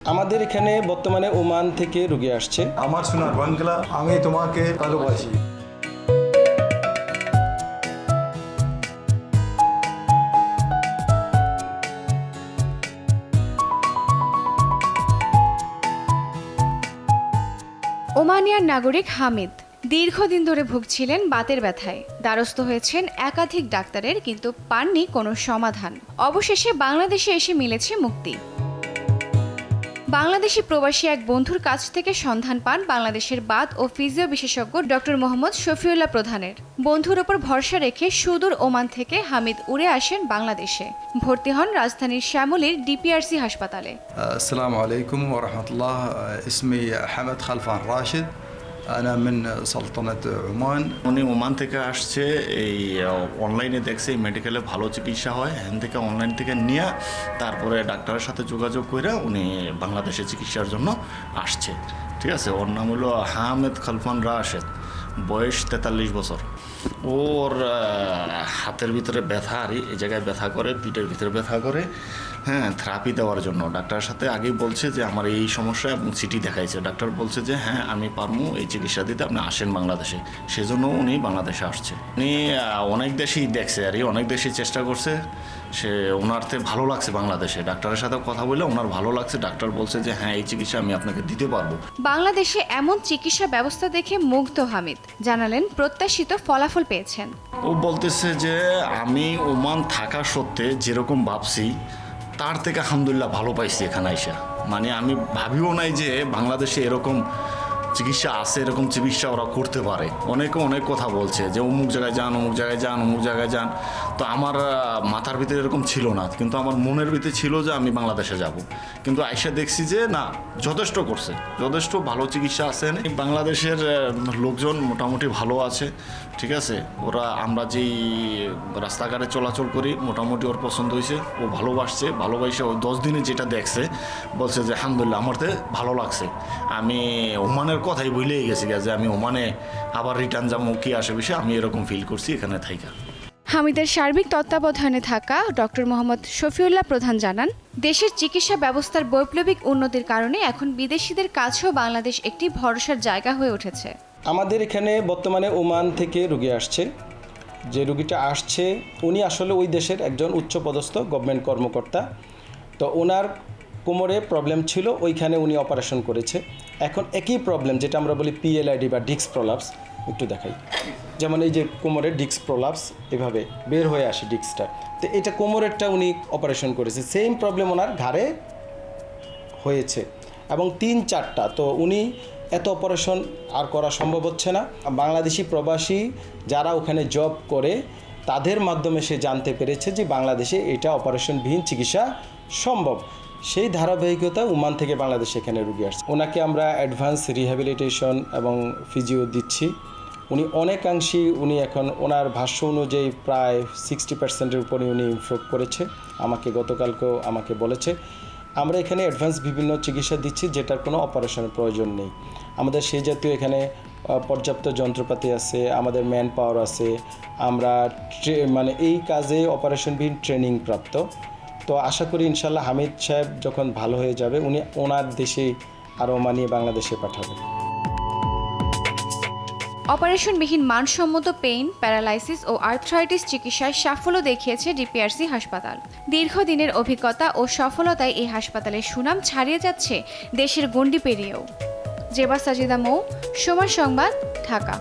আমাদের এখানে বর্তমানে ওমান থেকে রোগী আসছে। আমার সোনার বাংলা, আমি তোমাকে ভালোবাসি। ওমানিয়ার নাগরিক হামিদ দীর্ঘদিন ধরে ভুগছিলেন বাতের ব্যথায়। দ্বারস্থ হয়েছেন একাধিক ডাক্তারের, কিন্তু পাননি কোনো সমাধান। অবশেষে বাংলাদেশে এসে মিলেছে মুক্তি। বাংলাদেশি প্রবাসী এক বন্ধুর কাছ থেকে সন্ধান পান বাংলাদেশের বাত ও ফিজিও বিশেষজ্ঞ ডক্টর মোহাম্মদ শফিউল্লাহ প্রধানের। বন্ধুর ওপর ভরসা রেখে সুদূর ওমান থেকে হামিদ উড়ে আসেন বাংলাদেশে। ভর্তি হন রাজধানীর শ্যামলীর ডিপিআরসি হাসপাতালে। السلام عليكم ورحمة الله. اسمي حمد خلفان راشد. أنا من سلطنة عمان. উনি ওমান থেকে আসছে, এই অনলাইনে দেখছে এই মেডিকেলে ভালো চিকিৎসা হয়, এখান থেকে অনলাইন থেকে নিয়ে তারপরে ডাক্তারের সাথে যোগাযোগ করে উনি বাংলাদেশে চিকিৎসার জন্য আসছে। ঠিক আছে, ওর নাম হলো হামেদ খালফান রাশেদ, বয়স 43 বছর। ওর হাতের ভিতরে ব্যথা, আর এই জায়গায় ব্যথা করে, পিঠের ভিতরে ব্যথা করে। হ্যাঁ, থেরাপি দেওয়ার জন্য ডাক্তারের সাথে আগেই বলছে যে আমার এই সমস্যা, এবং সিটি দেখাইছে। ডাক্তার বলছে যে হ্যাঁ আমি পারবো এই চিকিৎসা দিতে, আপনি আসেন বাংলাদেশে। সেজন্য উনি বাংলাদেশে আসছে। উনি অনেক দেশেই দেখছে, আর অনেক দেশেই চেষ্টা করছে। সে ওনারতে ভালো লাগছে বাংলাদেশে, ডাক্তারের সাথে কথা বলে ওনার ভালো লাগছে। ডাক্তার বলছে যে হ্যাঁ এই চিকিৎসা আমি আপনাকে দিতে পারবো। বাংলাদেশে এমন চিকিৎসা ব্যবস্থা দেখে মুগ্ধ হামিদ জানালেন প্রত্যাশিত ফলাফল পেয়েছেন। ও বলতেছে যে আমি ওমান থাকা সত্ত্বে যেরকম ভাবছি তার থেকে আলহামদুলিল্লাহ ভালো পাইছি এখানে আইসা। মানে আমি ভাবিও নাই যে বাংলাদেশে এরকম চিকিৎসা আছে, এরকম চিকিৎসা ওরা করতে পারে। অনেকে অনেক কথা বলছে যে অমুক জায়গায় যান, অমুক জায়গায় যান, অমুক জায়গায় যান। তো আমার মাথার ভিতরে এরকম ছিল না, কিন্তু আমার মনের ভিতরে ছিল যে আমি বাংলাদেশে যাব। কিন্তু আইসা দেখছি যে না, যথেষ্ট করছে, যথেষ্ট ভালো চিকিৎসা আছে। বাংলাদেশের লোকজন মোটামুটি ভালো আছে। ঠিক আছে, ওরা আমরা যেই রাস্তাঘাটে চলাচল করি মোটামুটি ওর পছন্দ হয়েছে, ও ভালোবাসছে। ভালোবাসে ও 10 দিনে যেটা দেখছে বলছে যে আলহামদুলিল্লাহ আমারতে ভালো লাগছে। আমি ওমানের কথাই ভুলেই গেছি যে আমি ওমানে আবার রিটার্ন যাবো কি আসে বিষয়ে, আমি এরকম ফিল করছি এখানে থাইকা। হামিদের সার্বিক তত্ত্বাবধানে থাকা ডক্টর মোহাম্মদ শফিউল্লাহ প্রধান জানান, দেশের চিকিৎসা ব্যবস্থার বৈপ্লবিক উন্নতির কারণে এখন বিদেশিদের কাছেও বাংলাদেশ একটি ভরসার জায়গা হয়ে উঠেছে। আমাদের এখানে বর্তমানে ওমান থেকে রোগী আসছে। যে রোগীটা আসছে উনি আসলে ওই দেশের একজন উচ্চপদস্থ গভর্নমেন্ট কর্মকর্তা। তো ওনার কোমরে প্রবলেম ছিল, ওইখানে উনি অপারেশন করেছে। এখন একই প্রবলেম যেটা আমরা বলি পিএলআইডি বা ডিস্ক প্রলাপস, একটু দেখাই। যেমন এই যে কোমরের ডিস্ক প্রলাপস এভাবে বের হয়ে আসে ডিস্কটা, তো এটা কোমরেরটা উনি অপারেশন করেছে। সেম প্রবলেম ওনার ঘাড়ে হয়েছে এবং 3-4টা। তো উনি এত অপারেশন আর করা সম্ভব হচ্ছে না। বাংলাদেশি প্রবাসী যারা ওখানে জব করে তাদের মাধ্যমে সে জানতে পেরেছে যে বাংলাদেশে এটা অপারেশনবিহীন চিকিৎসা সম্ভব। সেই ধারাবাহিকতা ওমান থেকে বাংলাদেশে এখানে রুগী আসছে। ওনাকে আমরা অ্যাডভান্স রিহ্যাবিলিটেশন এবং ফিজিও দিচ্ছি। উনি অনেকাংশেই উনি এখন ওনার ভাষ্য অনুযায়ী প্রায় 60%-এর উপরে উনি ইমপ্রুভ করেছে। আমাকে গতকালকেও আমাকে বলেছে। আমরা এখানে অ্যাডভান্স বিভিন্ন চিকিৎসা দিচ্ছি যেটার কোনো অপারেশনের প্রয়োজন নেই। আমাদের সেই জাতীয় এখানে পর্যাপ্ত যন্ত্রপাতি আছে, আমাদের ম্যান পাওয়ার আছে। আমরা মানে এই কাজে অপারেশনবিহীন ট্রেনিং প্রাপ্ত। তো আশা করি ইনশাল্লাহ হামিদ সাহেব যখন ভালো হয়ে যাবে উনি ওনার দেশেই আরও মানিয়ে বাংলাদেশে পাঠাবেন। অপারেশনবিহীন মানসম্মত পেইন, প্যারালাইসিস ও আর্থ্রাইটিস চিকিৎসায় সাফল্য দেখিয়েছে ডিপিআরসি হাসপাতাল। দীর্ঘদিনের অভিজ্ঞতা ও সফলতায় এই হাসপাতালের সুনাম ছাড়িয়ে যাচ্ছে দেশের গণ্ডি পেরিয়েও। জেবা সাজিদা মৌ, সময় সংবাদ, ঢাকা।